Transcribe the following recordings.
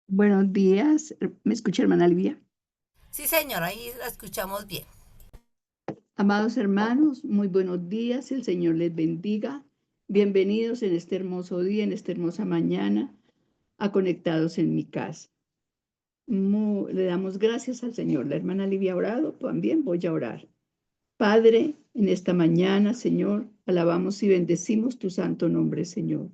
Buenos días. ¿Me escucha, hermana Livia? Sí, señora, ahí la escuchamos bien. Amados hermanos, muy buenos días. El Señor les bendiga. Bienvenidos en este hermoso día, en esta hermosa mañana, a Conectados en mi casa. Le damos gracias al Señor. La hermana Livia ha orado, también voy a orar. Padre, en esta mañana, Señor, alabamos y bendecimos tu santo nombre, Señor.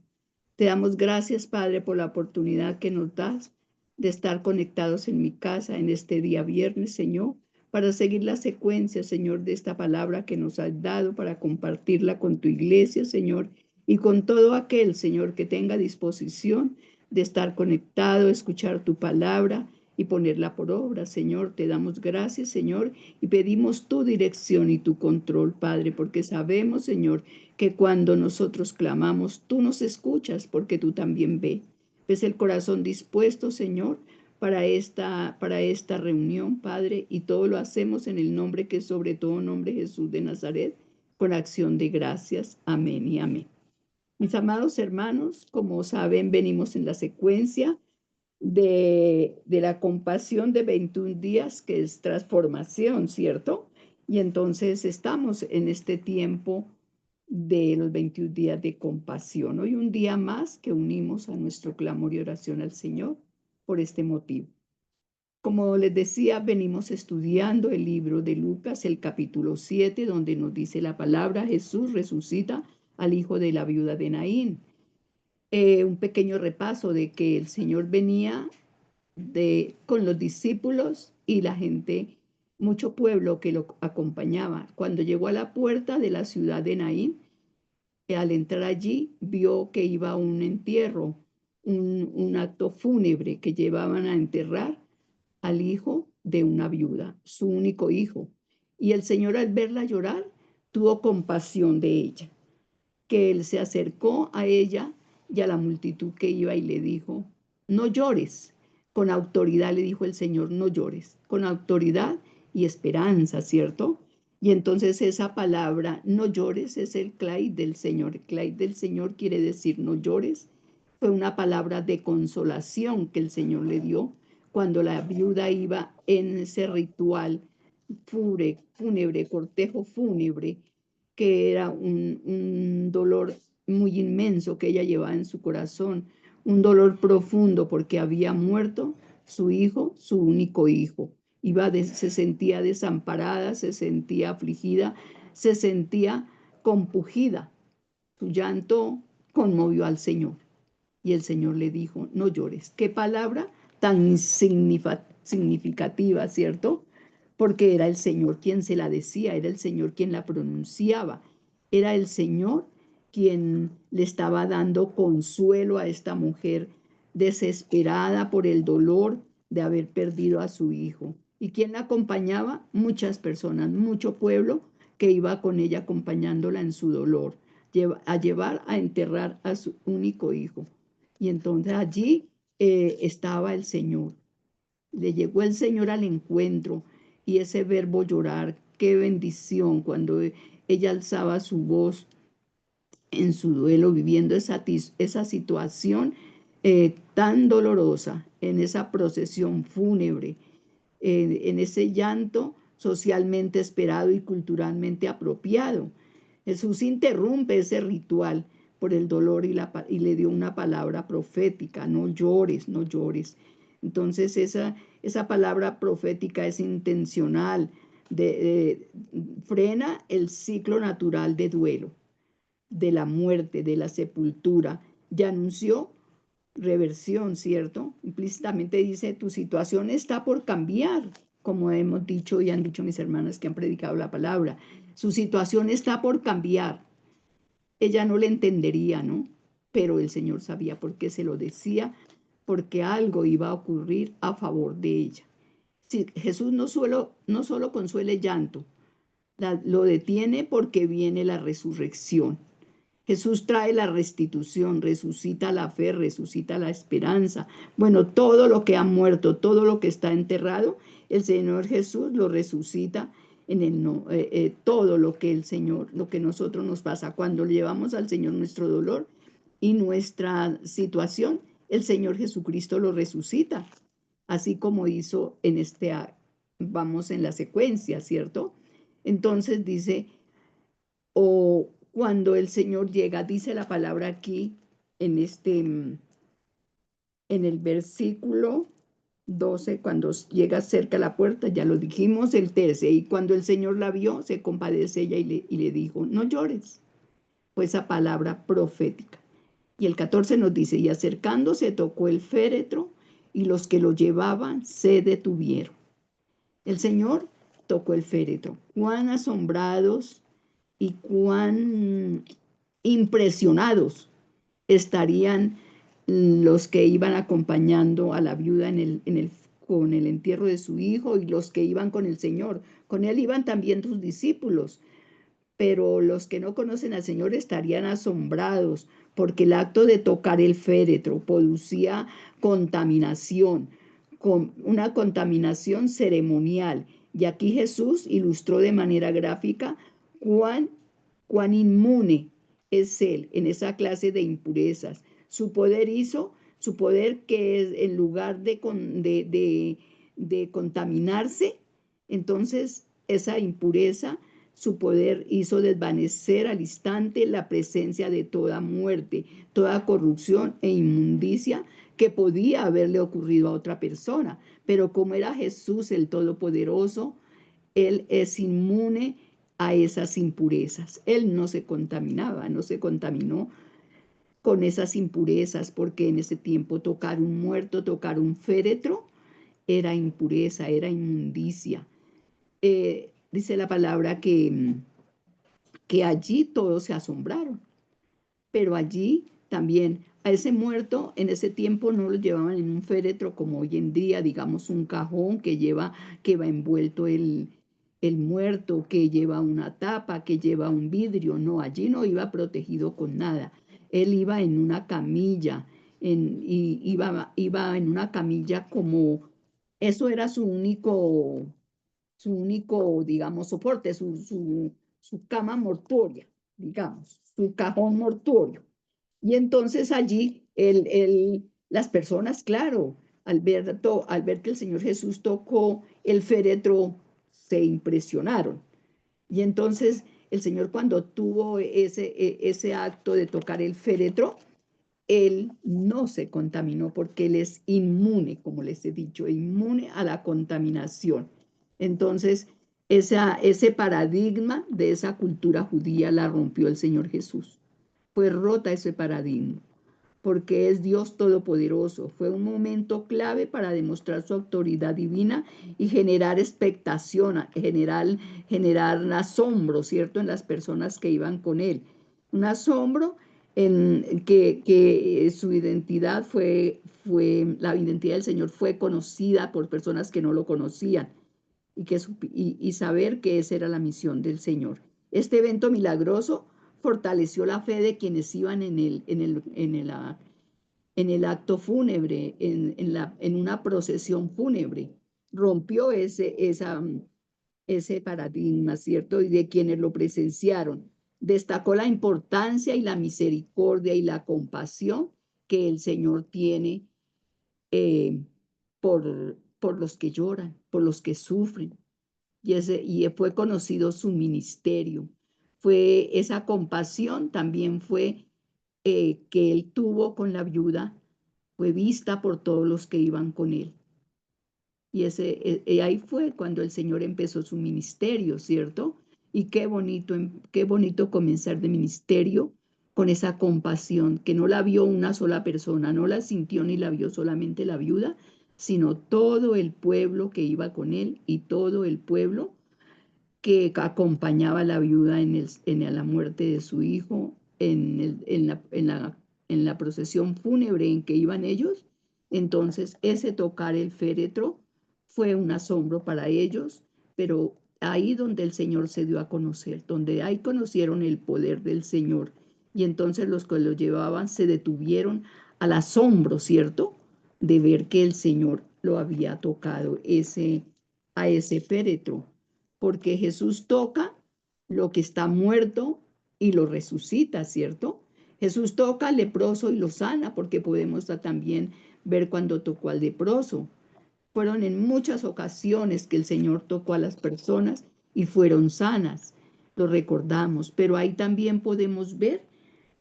Te damos gracias, Padre, por la oportunidad que nos das de estar conectados en mi casa en este día viernes, Señor, para seguir la secuencia, Señor, de esta palabra que nos has dado para compartirla con tu iglesia, Señor, y con todo aquel, Señor, que tenga disposición de estar conectado, escuchar tu palabra y ponerla por obra, Señor. Te damos gracias, Señor, y pedimos tu dirección y tu control, Padre, porque sabemos, Señor, que cuando nosotros clamamos, tú nos escuchas porque tú también ves el corazón dispuesto, Señor, para esta reunión, Padre, y todo lo hacemos en el nombre que es sobre todo nombre, Jesús de Nazaret, con acción de gracias. Amén y amén. Mis amados hermanos, como saben, venimos en la secuencia de la compasión de 21 días, que es transformación, ¿cierto? Y entonces estamos en este tiempo de los 21 días de compasión. Hoy un día más que unimos a nuestro clamor y oración al Señor por este motivo. Como les decía, venimos estudiando el libro de Lucas, el capítulo 7, donde nos dice la palabra: Jesús resucita al hijo de la viuda de Naín. Un pequeño repaso de que el Señor venía con los discípulos y la gente, mucho pueblo que lo acompañaba. Cuando llegó a la puerta de la ciudad de Naín, al entrar allí, vio que iba a un entierro, un acto fúnebre que llevaban a enterrar al hijo de una viuda, su único hijo. Y el Señor, al verla llorar, tuvo compasión de ella, que él se acercó a ella y a la multitud que iba y le dijo: no llores. Con autoridad le dijo el Señor: no llores, con autoridad y esperanza, ¿cierto? Y entonces esa palabra, no llores, es el clay del Señor. El clay del Señor quiere decir no llores. Fue una palabra de consolación que el Señor le dio cuando la viuda iba en ese ritual fúnebre, cortejo fúnebre, que era un dolor muy inmenso que ella llevaba en su corazón, un dolor profundo porque había muerto su hijo, su único hijo. Se sentía desamparada, se sentía afligida, se sentía compugida. Su llanto conmovió al Señor y el Señor le dijo: no llores. Qué palabra tan significativa, ¿cierto? Porque era el Señor quien se la decía, era el Señor quien la pronunciaba, era el Señor quien le estaba dando consuelo a esta mujer desesperada por el dolor de haber perdido a su hijo. ¿Y quién la acompañaba? Muchas personas, mucho pueblo que iba con ella acompañándola en su dolor, a llevar a enterrar a su único hijo. Y entonces allí estaba el Señor. Le llegó el Señor al encuentro, y ese verbo llorar, qué bendición cuando ella alzaba su voz en su duelo, viviendo esa situación tan dolorosa, en esa procesión fúnebre, en ese llanto socialmente esperado y culturalmente apropiado. Jesús interrumpe ese ritual por el dolor y le dio una palabra profética: no llores, no llores. Entonces esa palabra profética es intencional, frena el ciclo natural de duelo, de la muerte, de la sepultura. Ya anunció reversión, ¿cierto? Implícitamente dice: tu situación está por cambiar, como hemos dicho y han dicho mis hermanas que han predicado la palabra. Su situación está por cambiar. Ella no le entendería, ¿no? Pero el Señor sabía por qué se lo decía, porque algo iba a ocurrir a favor de ella. Sí, Jesús no solo consuela el llanto, lo detiene porque viene la resurrección. Jesús trae la restitución, resucita la fe, resucita la esperanza. Bueno, todo lo que ha muerto, todo lo que está enterrado, el Señor Jesús lo resucita en el no, todo lo que el Señor, lo que nosotros nos pasa cuando llevamos al Señor nuestro dolor y nuestra situación, el Señor Jesucristo lo resucita, así como hizo en vamos en la secuencia, ¿cierto? Entonces dice, o cuando el Señor llega, dice la palabra aquí en en el versículo 12, cuando llega cerca a la puerta, ya lo dijimos, el 13, y cuando el Señor la vio, se compadece ella y le dijo, no llores, fue esa palabra profética. Y el 14 nos dice, y acercándose tocó el féretro, y los que lo llevaban se detuvieron. El Señor tocó el féretro. Cuán asombrados y cuán impresionados estarían los que iban acompañando a la viuda con el entierro de su hijo y los que iban con el Señor. Con él iban también sus discípulos, pero los que no conocen al Señor estarían asombrados porque el acto de tocar el féretro producía contaminación, con una contaminación ceremonial. Y aquí Jesús ilustró de manera gráfica cuán inmune es Él en esa clase de impurezas. Su poder que es en lugar de contaminarse, entonces esa impureza, su poder hizo desvanecer al instante la presencia de toda muerte, toda corrupción e inmundicia que podía haberle ocurrido a otra persona. Pero como era Jesús el Todopoderoso, Él es inmune a esas impurezas. Él no se contaminaba, no se contaminó con esas impurezas, porque en ese tiempo tocar un muerto, tocar un féretro, era impureza, era inmundicia. Dice la palabra que allí todos se asombraron, pero allí también a ese muerto en ese tiempo no lo llevaban en un féretro como hoy en día, digamos un cajón que va envuelto el muerto, que lleva una tapa, que lleva un vidrio. No, allí no iba protegido con nada. Él iba en una camilla, iba en una camilla como, eso era su único, digamos, soporte, su cama mortuoria, digamos, su cajón mortuorio. Y entonces allí las personas, claro, al ver que el Señor Jesús tocó el féretro, se impresionaron. Y entonces el Señor cuando tuvo ese acto de tocar el féretro, Él no se contaminó porque Él es inmune, como les he dicho, inmune a la contaminación. Entonces, ese paradigma de esa cultura judía la rompió el Señor Jesús. Fue rota ese paradigma, porque es Dios Todopoderoso. Fue un momento clave para demostrar su autoridad divina y generar expectación, generar asombro, ¿cierto?, en las personas que iban con Él. Un asombro en que su identidad la identidad del Señor fue conocida por personas que no lo conocían y saber que esa era la misión del Señor. Este evento milagroso fortaleció la fe de quienes iban en el acto fúnebre, en una procesión fúnebre. Rompió ese paradigma, ¿cierto? Y de quienes lo presenciaron. Destacó la importancia y la misericordia y la compasión que el Señor tiene eh, por los que lloran, por los que sufren. Y fue conocido su ministerio. Fue esa compasión, también fue que él tuvo con la viuda, fue vista por todos los que iban con él. Y ahí fue cuando el Señor empezó su ministerio, ¿cierto? Y qué bonito comenzar de ministerio con esa compasión, que no la vio una sola persona, no la sintió ni la vio solamente la viuda, sino todo el pueblo que iba con él y todo el pueblo que acompañaba a la viuda en la muerte de su hijo, en la procesión fúnebre en que iban ellos. Entonces, ese tocar el féretro fue un asombro para ellos, pero ahí donde el Señor se dio a conocer, donde ahí conocieron el poder del Señor. Y entonces los que lo llevaban se detuvieron al asombro, ¿cierto?, de ver que el Señor lo había tocado a ese féretro, porque Jesús toca lo que está muerto y lo resucita, ¿cierto? Jesús toca al leproso y lo sana, porque podemos también ver cuando tocó al leproso. Fueron en muchas ocasiones que el Señor tocó a las personas y fueron sanas. Lo recordamos, pero ahí también podemos ver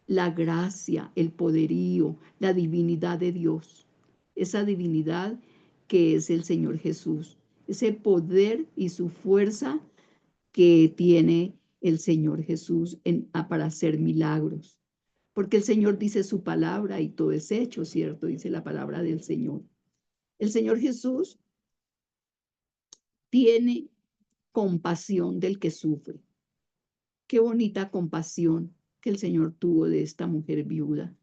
la gracia, el poderío, la divinidad de Dios. Esa divinidad que es el Señor Jesús. Ese poder y su fuerza que tiene el Señor Jesús para hacer milagros. Porque el Señor dice su palabra y todo es hecho, ¿cierto? Dice la palabra del Señor. El Señor Jesús tiene compasión del que sufre. Qué bonita compasión que el Señor tuvo de esta mujer viuda.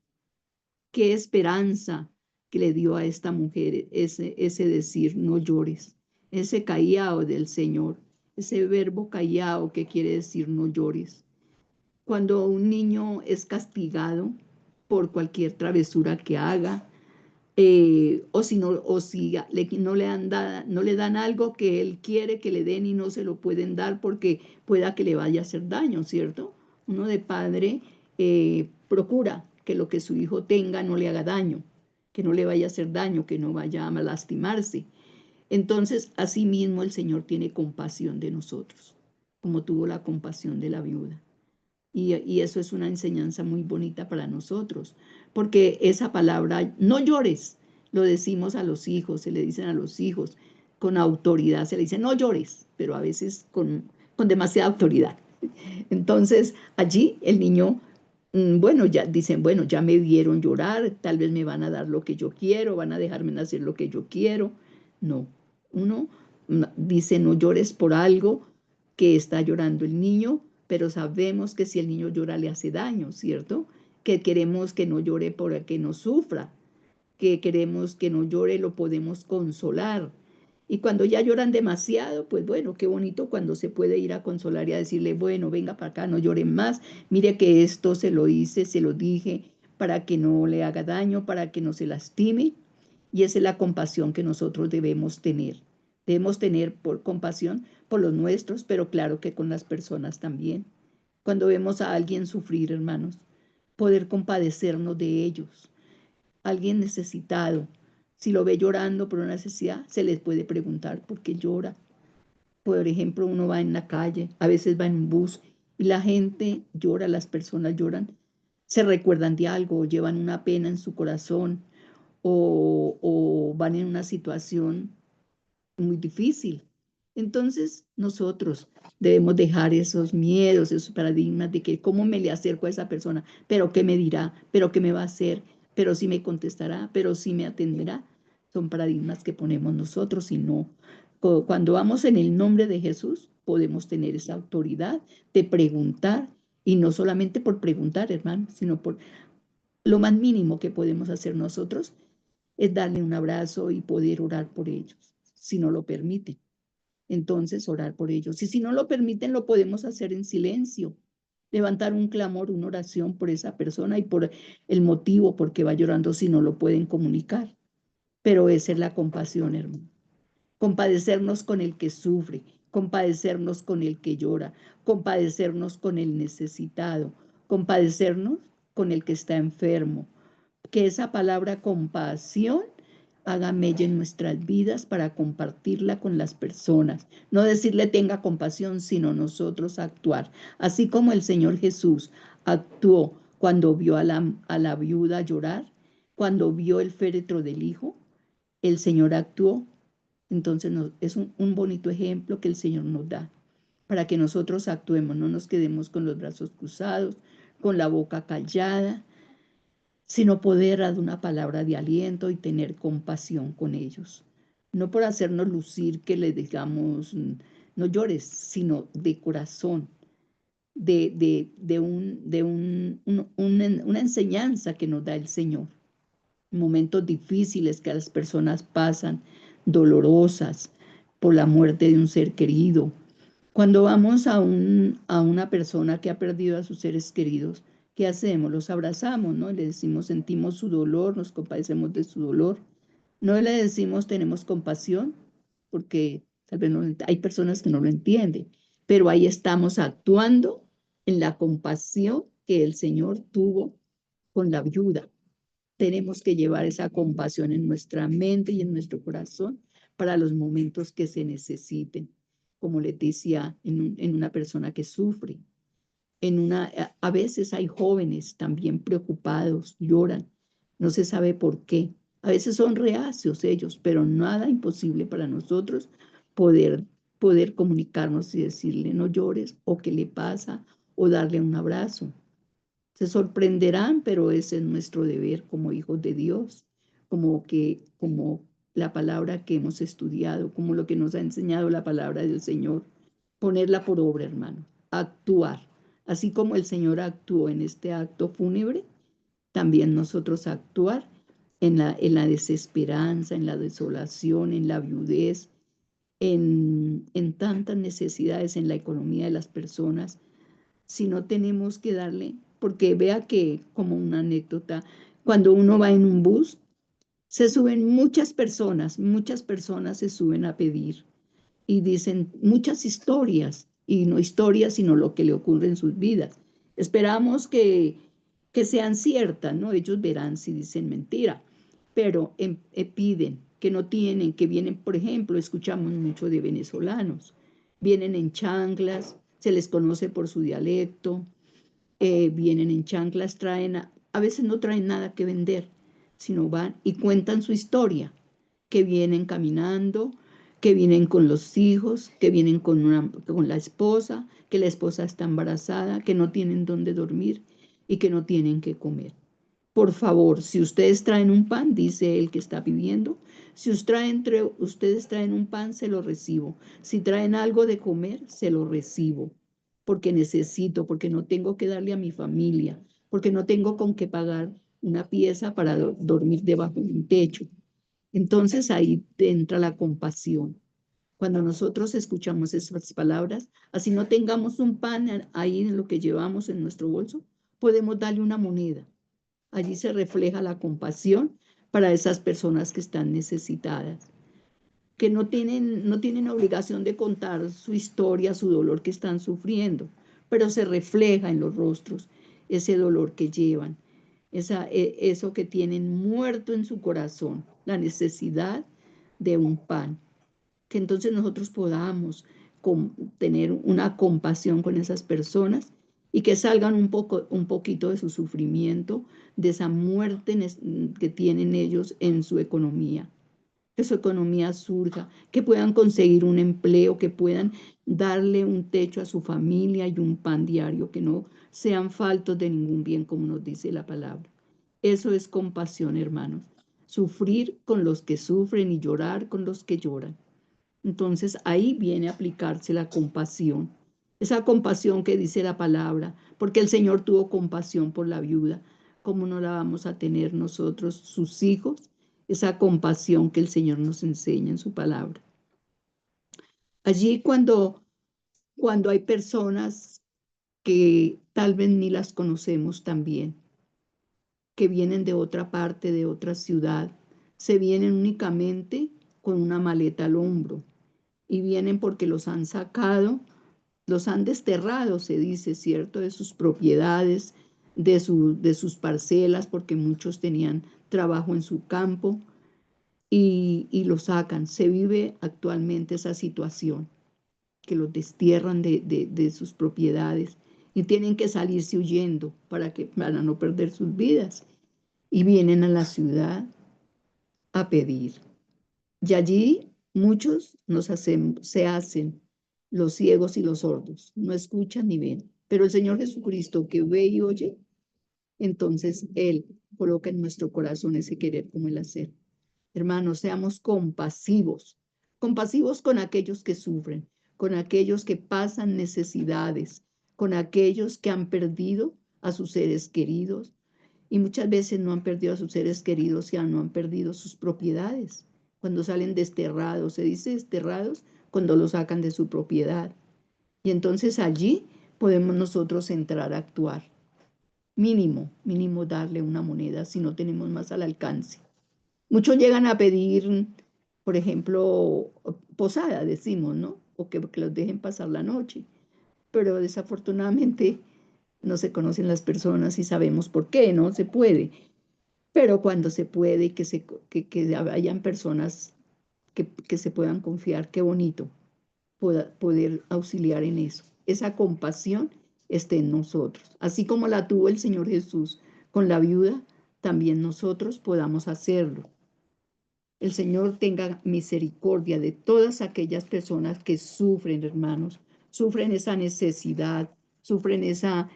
Qué esperanza que le dio a esta mujer ese decir, no llores, ese callao del Señor, ese verbo callao que quiere decir no llores. Cuando un niño es castigado por cualquier travesura que haga, no le dan algo que él quiere que le den y no se lo pueden dar porque pueda que le vaya a hacer daño, ¿cierto? Uno de padre procura que lo que su hijo tenga no le haga daño, que no le vaya a hacer daño, que no vaya a lastimarse. Entonces, asimismo, el Señor tiene compasión de nosotros, como tuvo la compasión de la viuda. Y eso es una enseñanza muy bonita para nosotros, porque esa palabra, no llores, lo decimos a los hijos, se le dicen a los hijos con autoridad, se le dice no llores, pero a veces con demasiada autoridad. Entonces allí el niño, bueno, ya dicen, bueno, ya me vieron llorar, tal vez me van a dar lo que yo quiero, van a dejarme hacer lo que yo quiero. No, uno dice no llores por algo que está llorando el niño, pero sabemos que si el niño llora le hace daño, ¿cierto? Que queremos que no llore por que no sufra, que queremos que no llore, lo podemos consolar. Y cuando ya lloran demasiado, pues bueno, qué bonito cuando se puede ir a consolar y a decirle, bueno, venga para acá, no lloren más, mire que esto se lo hice, se lo dije, para que no le haga daño, para que no se lastime. Y esa es la compasión que nosotros debemos tener. Debemos tener por compasión por los nuestros, pero claro que con las personas también. Cuando vemos a alguien sufrir, hermanos, poder compadecernos de ellos. Alguien necesitado, si lo ve llorando por una necesidad, se les puede preguntar por qué llora. Por ejemplo, uno va en la calle, a veces va en un bus y la gente llora, las personas lloran, se recuerdan de algo, llevan una pena en su corazón o van en una situación muy difícil. Entonces, nosotros debemos dejar esos miedos, esos paradigmas de que cómo me le acerco a esa persona, pero qué me dirá, pero qué me va a hacer, pero si me contestará, pero si me atenderá. Son paradigmas que ponemos nosotros y no. Cuando vamos en el nombre de Jesús, podemos tener esa autoridad de preguntar y no solamente por preguntar, hermano, sino por lo más mínimo que podemos hacer nosotros es darle un abrazo y poder orar por ellos, si no lo permiten. Entonces, orar por ellos. Y si no lo permiten, lo podemos hacer en silencio. Levantar un clamor, una oración por esa persona y por el motivo por qué va llorando si no lo pueden comunicar. Pero esa es la compasión, hermano. Compadecernos con el que sufre, compadecernos con el que llora, compadecernos con el necesitado, compadecernos con el que está enfermo. Que esa palabra compasión haga mella en nuestras vidas para compartirla con las personas. No decirle tenga compasión, sino nosotros actuar. Así como el Señor Jesús actuó cuando vio a la viuda llorar, cuando vio el féretro del hijo, el Señor actuó. Entonces es un bonito ejemplo que el Señor nos da para que nosotros actuemos, no nos quedemos con los brazos cruzados, con la boca callada, sino poder dar una palabra de aliento y tener compasión con ellos. No por hacernos lucir que les digamos, no llores, sino de corazón, una enseñanza que nos da el Señor. Momentos difíciles que las personas pasan, dolorosas, por la muerte de un ser querido. Cuando vamos a una persona que ha perdido a sus seres queridos, ¿qué hacemos? Los abrazamos, ¿no? Le decimos, sentimos su dolor, nos compadecemos de su dolor. No le decimos, tenemos compasión, porque tal vez hay personas que no lo entienden, pero ahí estamos actuando en la compasión que el Señor tuvo con la viuda. Tenemos que llevar esa compasión en nuestra mente y en nuestro corazón para los momentos que se necesiten. Como les decía, en una persona que sufre. A veces hay jóvenes también preocupados, lloran, no se sabe por qué. A veces son reacios ellos, pero nada imposible para nosotros poder, poder comunicarnos y decirle no llores o qué le pasa o darle un abrazo. Se sorprenderán, pero ese es nuestro deber como hijos de Dios, como la palabra que hemos estudiado, como lo que nos ha enseñado la palabra del Señor, ponerla por obra, hermano, actuar. Así como el Señor actuó en este acto fúnebre, también nosotros actuar en la desesperanza, en la desolación, en la viudez, en tantas necesidades en la economía de las personas, si no tenemos que darle, porque vea que como una anécdota, cuando uno va en un bus, se suben muchas personas se suben a pedir y dicen muchas historias, y no historias, sino lo que le ocurre en sus vidas. Esperamos que sean ciertas, ¿no? Ellos verán si dicen mentira, pero piden que no tienen, que vienen, por ejemplo, escuchamos mucho de venezolanos, vienen en chanclas, se les conoce por su dialecto, vienen en chanclas, a veces no traen nada que vender, sino van y cuentan su historia, que vienen caminando, que vienen con los hijos, que vienen con la esposa, que la esposa está embarazada, que no tienen dónde dormir y que no tienen que comer. Por favor, si ustedes traen un pan, dice el que está pidiendo, si ustedes traen un pan, se lo recibo. Si traen algo de comer, se lo recibo. Porque necesito, porque no tengo que darle a mi familia, porque no tengo con qué pagar una pieza para dormir debajo de un techo. Entonces ahí entra la compasión. Cuando nosotros escuchamos esas palabras, así no tengamos un pan ahí en lo que llevamos en nuestro bolso, podemos darle una moneda. Allí se refleja la compasión para esas personas que están necesitadas, que no tienen obligación de contar su historia, su dolor que están sufriendo, pero se refleja en los rostros ese dolor que llevan, eso que tienen muerto en su corazón, la necesidad de un pan. Que entonces nosotros podamos tener una compasión con esas personas y que salgan un poquito de su sufrimiento, de esa muerte que tienen ellos en su economía, que su economía surja, que puedan conseguir un empleo, que puedan darle un techo a su familia y un pan diario, que no sean faltos de ningún bien, como nos dice la palabra. Eso es compasión, hermanos. Sufrir con los que sufren y llorar con los que lloran. Entonces ahí viene a aplicarse la compasión, esa compasión que dice la palabra, porque el Señor tuvo compasión por la viuda. ¿Cómo no la vamos a tener nosotros, sus hijos? Esa compasión que el Señor nos enseña en su palabra. Allí cuando hay personas que tal vez ni las conocemos también, que vienen de otra parte, de otra ciudad, se vienen únicamente con una maleta al hombro y vienen porque los han sacado, los han desterrado, se dice, ¿cierto? De sus propiedades, de sus parcelas, porque muchos tenían trabajo en su campo y los sacan. Se vive actualmente esa situación, que los destierran de sus propiedades y tienen que salirse huyendo para no perder sus vidas. Y vienen a la ciudad a pedir. Y allí muchos se hacen los ciegos y los sordos, no escuchan ni ven. Pero el Señor Jesucristo que ve y oye, entonces Él coloca en nuestro corazón ese querer como el hacer. Hermanos, seamos compasivos, compasivos con aquellos que sufren, con aquellos que pasan necesidades, con aquellos que han perdido a sus seres queridos y muchas veces no han perdido a sus seres queridos, ya no han perdido sus propiedades. Cuando salen desterrados, se dice desterrados cuando los sacan de su propiedad. Y entonces allí podemos nosotros entrar a actuar. Mínimo darle una moneda si no tenemos más al alcance. Muchos llegan a pedir, por ejemplo, posada, decimos, ¿no? O que los dejen pasar la noche. Pero desafortunadamente no se conocen las personas y sabemos por qué, no se puede. Pero cuando se puede, que hayan personas que se puedan confiar, qué bonito poder auxiliar en eso. Esa compasión esté en nosotros. Así como la tuvo el Señor Jesús con la viuda, también nosotros podamos hacerlo. El Señor tenga misericordia de todas aquellas personas que sufren, hermanos, sufren esa necesidad, sufren esa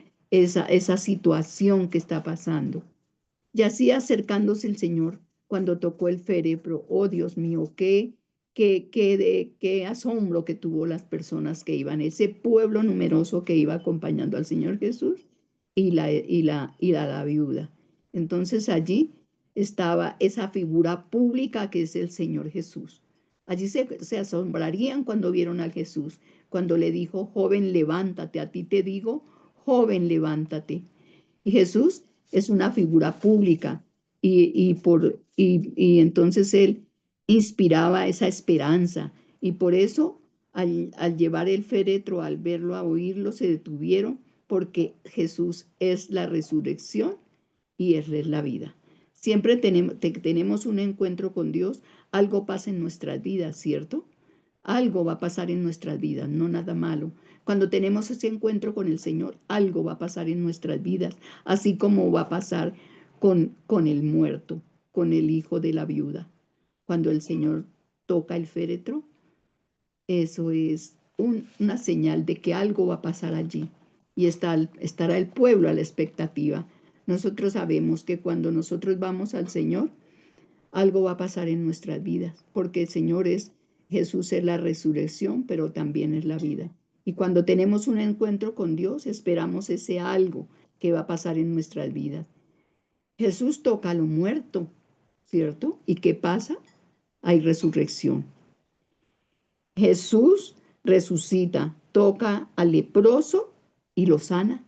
situación que está pasando. Y así acercándose el Señor cuando tocó el féretro, oh Dios mío, qué asombro que tuvo las personas que iban, ese pueblo numeroso que iba acompañando al Señor Jesús y la viuda. Entonces allí estaba esa figura pública que es el Señor Jesús. Allí se asombrarían cuando vieron a Jesús, cuando le dijo, joven, levántate, a ti te digo, joven, levántate. Y Jesús es una figura pública y entonces él inspiraba esa esperanza y por eso al llevar el féretro, al verlo, a oírlo, se detuvieron porque Jesús es la resurrección y Él es la vida. Siempre tenemos un encuentro con Dios, algo pasa en nuestras vidas, ¿cierto? Algo va a pasar en nuestras vidas, no nada malo. Cuando tenemos ese encuentro con el Señor, algo va a pasar en nuestras vidas, así como va a pasar con el muerto, con el hijo de la viuda. Cuando el Señor toca el féretro, eso es una señal de que algo va a pasar allí y estará el pueblo a la expectativa. Nosotros sabemos que cuando nosotros vamos al Señor, algo va a pasar en nuestras vidas, porque el Señor Jesús es la resurrección, pero también es la vida. Y cuando tenemos un encuentro con Dios, esperamos ese algo que va a pasar en nuestras vidas. Jesús toca a lo muerto, ¿cierto? ¿Y qué pasa? Hay resurrección. Jesús resucita, toca al leproso y lo sana.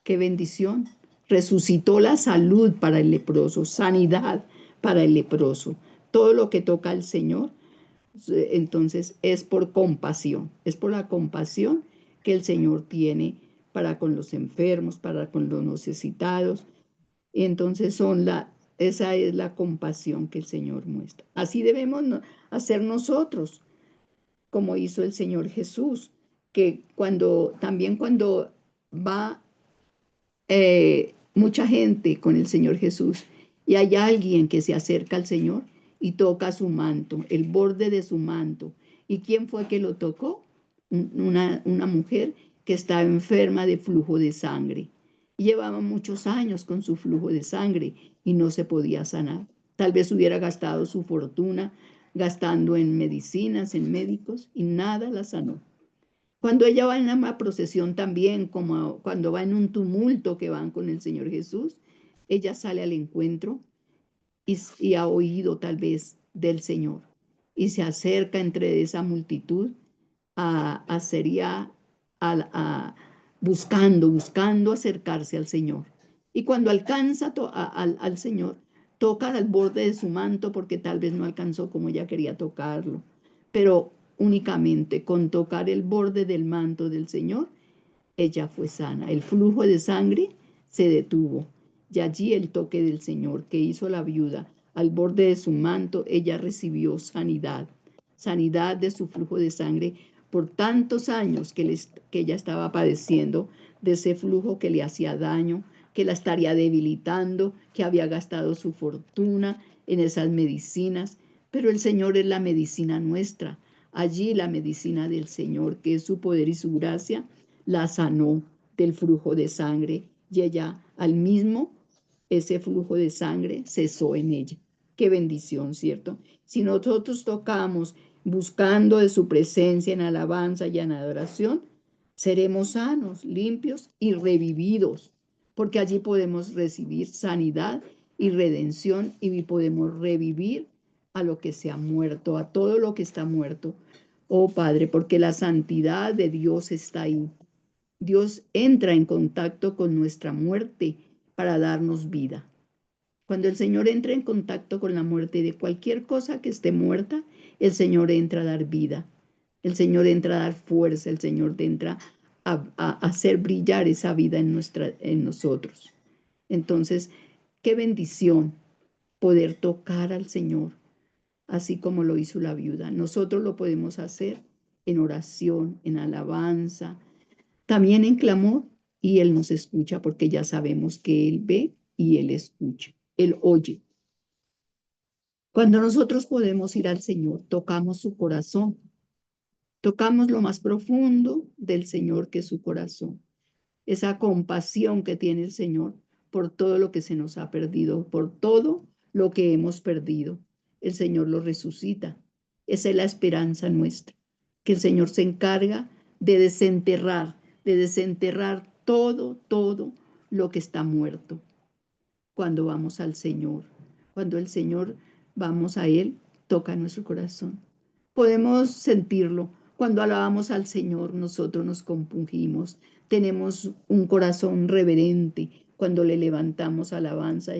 ¡Qué bendición! Resucitó la salud para el leproso, sanidad para el leproso. Todo lo que toca al Señor, entonces es por compasión, es por la compasión que el Señor tiene para con los enfermos, para con los necesitados. Y entonces esa es la compasión que el Señor muestra. Así debemos hacer nosotros, como hizo el Señor Jesús, que también cuando va mucha gente con el Señor Jesús y hay alguien que se acerca al Señor y toca su manto, el borde de su manto. ¿Y quién fue que lo tocó? Una mujer que estaba enferma de flujo de sangre. Llevaba muchos años con su flujo de sangre y no se podía sanar. Tal vez hubiera gastado su fortuna gastando en medicinas, en médicos, y nada la sanó. Cuando ella va en una procesión también, como cuando va en un tumulto que van con el Señor Jesús, ella sale al encuentro y ha oído tal vez del Señor y se acerca entre esa multitud sería buscando acercarse al Señor. Y cuando alcanza al Señor, toca al borde de su manto porque tal vez no alcanzó como ella quería tocarlo, pero únicamente con tocar el borde del manto del Señor, ella fue sana. El flujo de sangre se detuvo. Y allí el toque del Señor que hizo la viuda al borde de su manto, ella recibió sanidad de su flujo de sangre por tantos años que ella estaba padeciendo de ese flujo que le hacía daño, que la estaría debilitando, que había gastado su fortuna en esas medicinas. Pero el Señor es la medicina nuestra. Allí la medicina del Señor, que es su poder y su gracia, la sanó del flujo de sangre y ella ese flujo de sangre cesó en ella. Qué bendición, ¿cierto? Si nosotros tocamos buscando de su presencia en alabanza y en adoración, seremos sanos, limpios y revividos, porque allí podemos recibir sanidad y redención y podemos revivir a lo que se ha muerto, a todo lo que está muerto. Oh Padre, porque la santidad de Dios está ahí. Dios entra en contacto con nuestra muerte para darnos vida. Cuando el Señor entra en contacto con la muerte de cualquier cosa que esté muerta, el Señor entra a dar vida. El Señor entra a dar fuerza, el Señor entra a hacer brillar esa vida en nosotros. Entonces, qué bendición poder tocar al Señor, así como lo hizo la viuda. Nosotros lo podemos hacer en oración, en alabanza, también en clamor, y Él nos escucha porque ya sabemos que Él ve y Él escucha, Él oye. Cuando nosotros podemos ir al Señor, tocamos su corazón, tocamos lo más profundo del Señor, que es su corazón, esa compasión que tiene el Señor por todo lo que se nos ha perdido, por todo lo que hemos perdido. El Señor lo resucita. Esa es la esperanza nuestra, que el Señor se encarga de desenterrar todo lo que está muerto. Cuando vamos al Señor, cuando el Señor vamos a Él, toca nuestro corazón. Podemos sentirlo. Cuando alabamos al Señor, nosotros nos compungimos. Tenemos un corazón reverente cuando le levantamos alabanza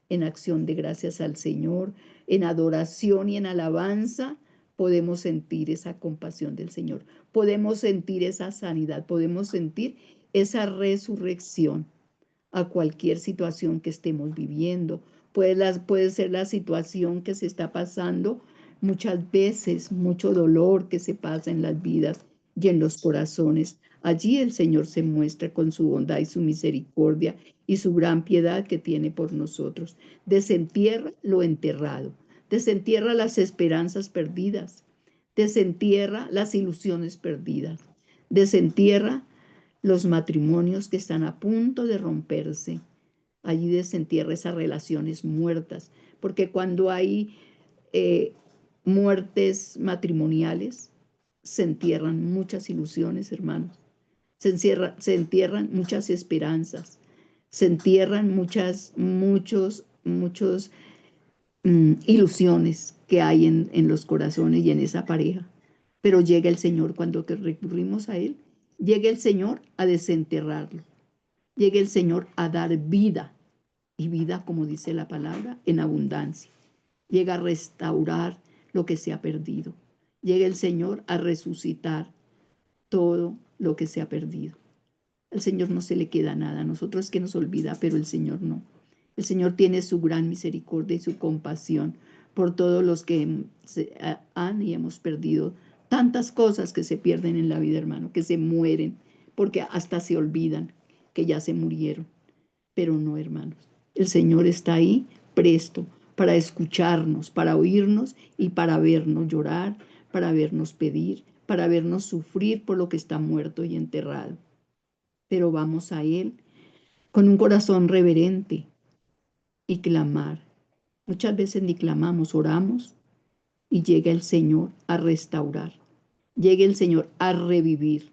en acción de gracias al Señor, en adoración y en alabanza. Podemos sentir esa compasión del Señor. Podemos sentir esa sanidad. Podemos sentir esa resurrección a cualquier situación que estemos viviendo. Puede ser la situación que se está pasando muchas veces, mucho dolor que se pasa en las vidas y en los corazones. Allí el Señor se muestra con su bondad y su misericordia y su gran piedad que tiene por nosotros. Desentierra lo enterrado, desentierra las esperanzas perdidas, desentierra las ilusiones perdidas, desentierra los matrimonios que están a punto de romperse. Allí desentierra esas relaciones muertas, porque cuando hay muertes matrimoniales, se entierran muchas ilusiones, hermanos. Se entierran muchas esperanzas, se entierran muchos ilusiones que hay en los corazones y en esa pareja. Pero llega el Señor cuando que recurrimos a Él, llega el Señor a desenterrarlo, llega el Señor a dar vida, y vida, como dice la palabra, en abundancia. Llega a restaurar lo que se ha perdido. Llega el Señor a resucitar todo lo que se ha perdido. Al Señor no se le queda nada. A nosotros es que nos olvida, pero el Señor no. El Señor tiene su gran misericordia y su compasión por todos los que han y hemos perdido tantas cosas que se pierden en la vida, hermano, que se mueren, porque hasta se olvidan que ya se murieron. Pero no, hermanos. El Señor está ahí presto para escucharnos, para oírnos y para vernos llorar, para vernos pedir, para vernos sufrir por lo que está muerto y enterrado. Pero vamos a Él con un corazón reverente y clamar. Muchas veces ni clamamos, oramos y llega el Señor a restaurar. Llega el Señor a revivir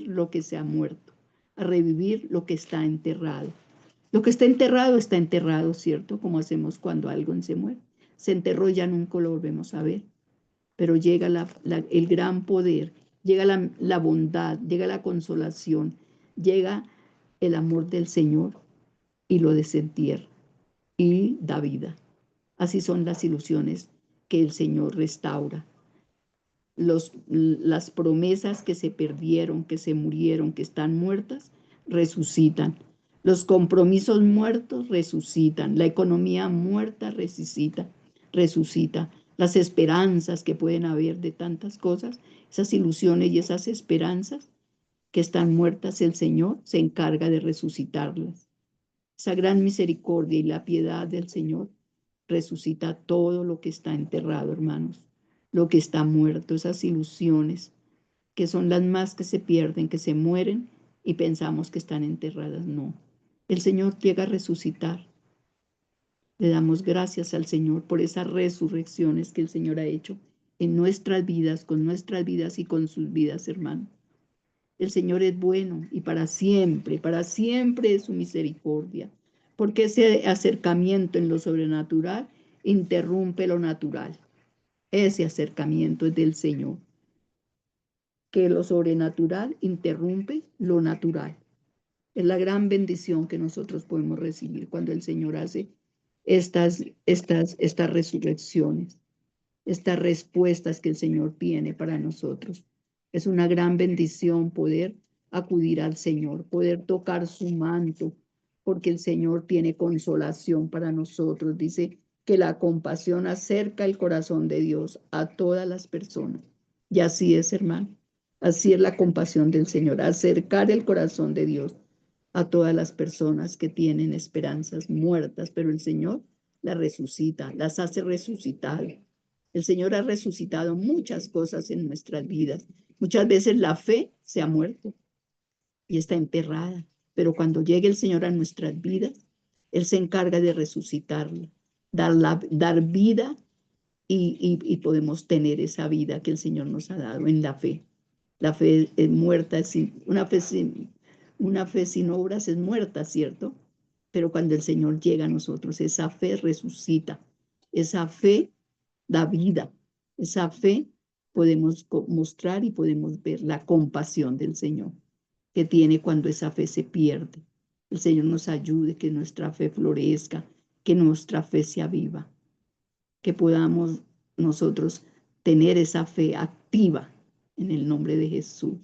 lo que se ha muerto, a revivir lo que está enterrado. Lo que está enterrado, ¿cierto? Como hacemos cuando algo se muere. Se enterró y ya nunca lo volvemos a ver. Pero llega el gran poder, llega la bondad, llega la consolación, llega el amor del Señor y lo desentierra y da vida. Así son las ilusiones que el Señor restaura. Las promesas que se perdieron, que se murieron, que están muertas, resucitan. Los compromisos muertos resucitan. La economía muerta resucita. Las esperanzas que pueden haber de tantas cosas, esas ilusiones y esas esperanzas que están muertas, el Señor se encarga de resucitarlas. Esa gran misericordia y la piedad del Señor resucita todo lo que está enterrado, hermanos, lo que está muerto, esas ilusiones que son las más que se pierden, que se mueren y pensamos que están enterradas. No, el Señor llega a resucitar. Le damos gracias al Señor por esas resurrecciones que el Señor ha hecho en nuestras vidas, con nuestras vidas y con sus vidas, hermanos. El Señor es bueno y para siempre es su misericordia, porque ese acercamiento en lo sobrenatural interrumpe lo natural. Ese acercamiento es del Señor, que lo sobrenatural interrumpe lo natural. Es la gran bendición que nosotros podemos recibir cuando el Señor hace estas resurrecciones, estas respuestas que el Señor tiene para nosotros. Es una gran bendición poder acudir al Señor, poder tocar su manto, porque el Señor tiene consolación para nosotros. Dice que la compasión acerca el corazón de Dios a todas las personas. Y así es, hermano. Así es la compasión del Señor, acercar el corazón de Dios a todas las personas que tienen esperanzas muertas, pero el Señor las resucita, las hace resucitar. El Señor ha resucitado muchas cosas en nuestras vidas. Muchas veces la fe se ha muerto y está enterrada, pero cuando llegue el Señor a nuestras vidas, Él se encarga de resucitarla, dar vida y podemos tener esa vida que el Señor nos ha dado en la fe. La fe es muerta, una fe sin obras es muerta, ¿cierto? Pero cuando el Señor llega a nosotros, esa fe resucita, esa fe da vida, esa fe podemos mostrar y podemos ver la compasión del Señor que tiene cuando esa fe se pierde. El Señor nos ayude, que nuestra fe florezca, que nuestra fe se aviva, que podamos nosotros tener esa fe activa en el nombre de Jesús.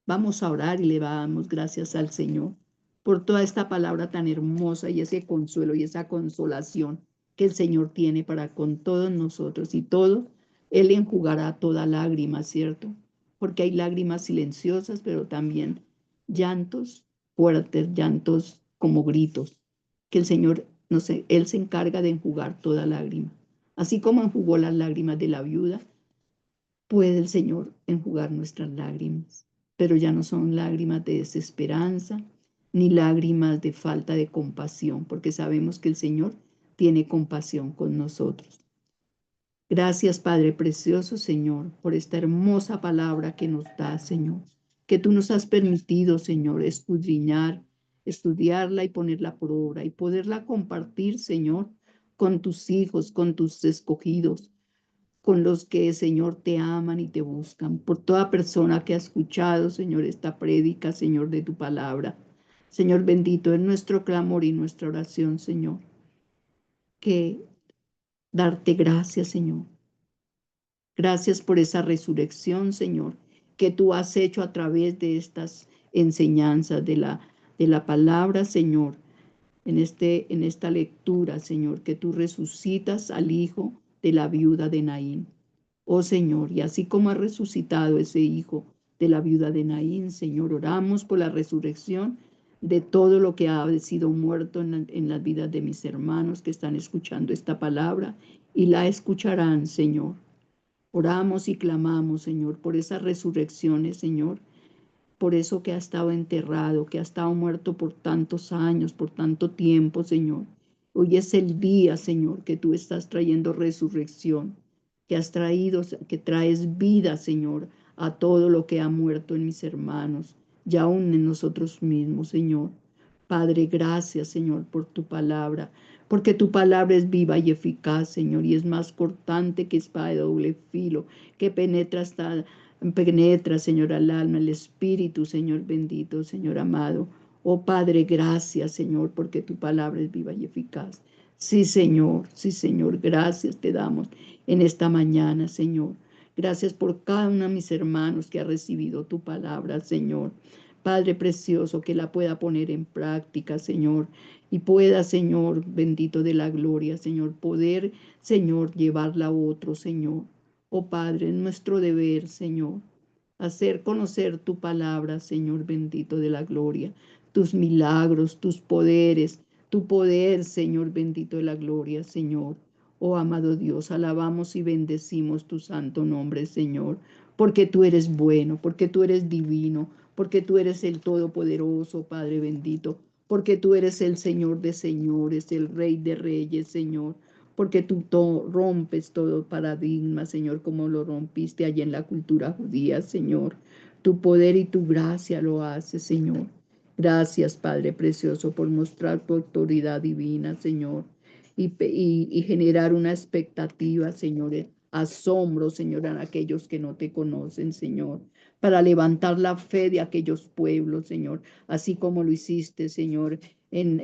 Vamos a orar y le damos gracias al Señor por toda esta palabra tan hermosa y ese consuelo y esa consolación que el Señor tiene para con todos nosotros y todo. Él enjugará toda lágrima, ¿cierto? Porque hay lágrimas silenciosas, pero también llantos fuertes, llantos como gritos, que el Señor, no sé, Él se encarga de enjugar toda lágrima. Así como enjugó las lágrimas de la viuda, puede el Señor enjugar nuestras lágrimas, pero ya no son lágrimas de desesperanza, ni lágrimas de falta de compasión, porque sabemos que el Señor tiene compasión con nosotros. Gracias, Padre precioso, Señor, por esta hermosa palabra que nos da, Señor, que tú nos has permitido, Señor, escudriñar, estudiarla y ponerla por obra y poderla compartir, Señor, con tus hijos, con tus escogidos, con los que, Señor, te aman y te buscan, por toda persona que ha escuchado, Señor, esta prédica, Señor, de tu palabra. Señor, bendito es nuestro clamor y nuestra oración, Señor, que darte gracias, Señor. Gracias por esa resurrección, Señor, que tú has hecho a través de estas enseñanzas de la palabra, Señor, en esta lectura, Señor, que tú resucitas al hijo de la viuda de Naín. Oh Señor, y así como ha resucitado ese hijo de la viuda de Naín, Señor, oramos por la resurrección de todo lo que ha sido muerto en las vidas de mis hermanos que están escuchando esta palabra y la escucharán, Señor. Oramos y clamamos, Señor, por esas resurrecciones, Señor, por eso que ha estado enterrado, que ha estado muerto por tantos años, por tanto tiempo, Señor. Hoy es el día, Señor, que tú estás trayendo resurrección, que has traído, que traes vida, Señor, a todo lo que ha muerto en mis hermanos y aún en nosotros mismos, Señor. Padre, gracias, Señor, por tu palabra, porque tu palabra es viva y eficaz, Señor, y es más cortante que espada de doble filo, que penetra, Señor, al alma, el espíritu, Señor bendito, Señor amado. Oh Padre, gracias, Señor, porque tu palabra es viva y eficaz. Sí, Señor, gracias te damos en esta mañana, Señor. Gracias por cada uno de mis hermanos que ha recibido tu palabra, Señor. Padre precioso, que la pueda poner en práctica, Señor, y pueda, Señor, bendito de la gloria, Señor, poder, Señor, llevarla a otro, Señor. Oh Padre, es nuestro deber, Señor, hacer conocer tu palabra, Señor bendito de la gloria, tus milagros, tus poderes, tu poder, Señor bendito de la gloria, Señor. Oh amado Dios, alabamos y bendecimos tu santo nombre, Señor, porque tú eres bueno, porque tú eres divino, porque tú eres el Todopoderoso, Padre bendito, porque tú eres el Señor de señores, el Rey de reyes, Señor, porque tú rompes todo paradigma, Señor, como lo rompiste allí en la cultura judía, Señor. Tu poder y tu gracia lo hace, Señor. Gracias, Padre precioso, por mostrar tu autoridad divina, Señor, y generar una expectativa, Señor, asombro, Señor, a aquellos que no te conocen, Señor, para levantar la fe de aquellos pueblos, Señor, así como lo hiciste, Señor, en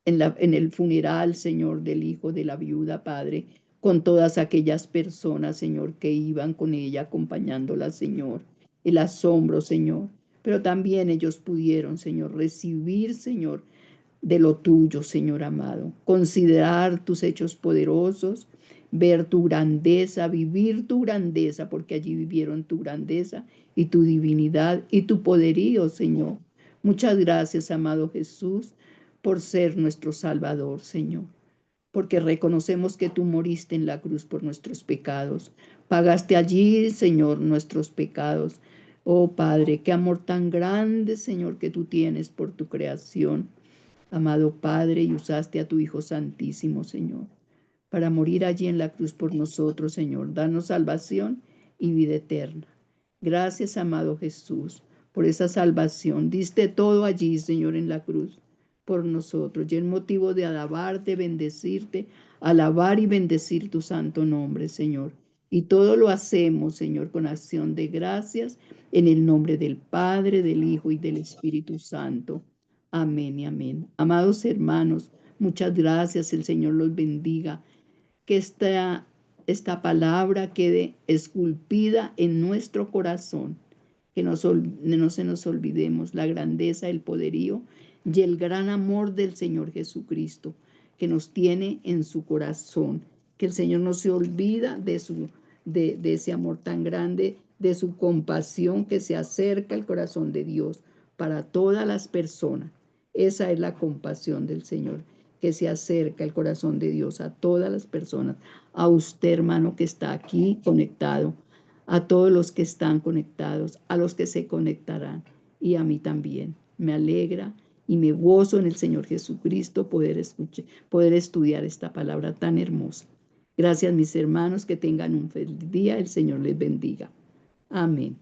el funeral, Señor, del hijo de la viuda, Padre, con todas aquellas personas, Señor, que iban con ella acompañándola, Señor. El asombro, Señor. Pero también ellos pudieron, Señor, recibir, Señor, de lo tuyo, Señor amado. Considerar tus hechos poderosos, ver tu grandeza, vivir tu grandeza, porque allí vivieron tu grandeza y tu divinidad y tu poderío, Señor. Muchas gracias, amado Jesús, por ser nuestro Salvador, Señor, porque reconocemos que tú moriste en la cruz por nuestros pecados. Pagaste allí, Señor, nuestros pecados. Oh Padre, qué amor tan grande, Señor, que tú tienes por tu creación. Amado Padre, y usaste a tu Hijo Santísimo, Señor, para morir allí en la cruz por nosotros, Señor. Danos salvación y vida eterna. Gracias, amado Jesús, por esa salvación. Diste todo allí, Señor, en la cruz por nosotros. Y el motivo de alabarte, bendecirte, alabar y bendecir tu santo nombre, Señor. Y todo lo hacemos, Señor, con acción de gracias en el nombre del Padre, del Hijo y del Espíritu Santo. Amén y amén. Amados hermanos, muchas gracias. El Señor los bendiga. Que esta palabra quede esculpida en nuestro corazón. Que no se nos olvidemos la grandeza, el poderío y el gran amor del Señor Jesucristo, que nos tiene en su corazón. Que el Señor no se olvida de ese amor tan grande, de su compasión que se acerca al corazón de Dios para todas las personas. Esa es la compasión del Señor, que se acerca el corazón de Dios a todas las personas. A usted, hermano, que está aquí conectado, a todos los que están conectados, a los que se conectarán y a mí también. Me alegra y me gozo en el Señor Jesucristo poder estudiar esta palabra tan hermosa. Gracias, mis hermanos, que tengan un feliz día. El Señor les bendiga. Amén.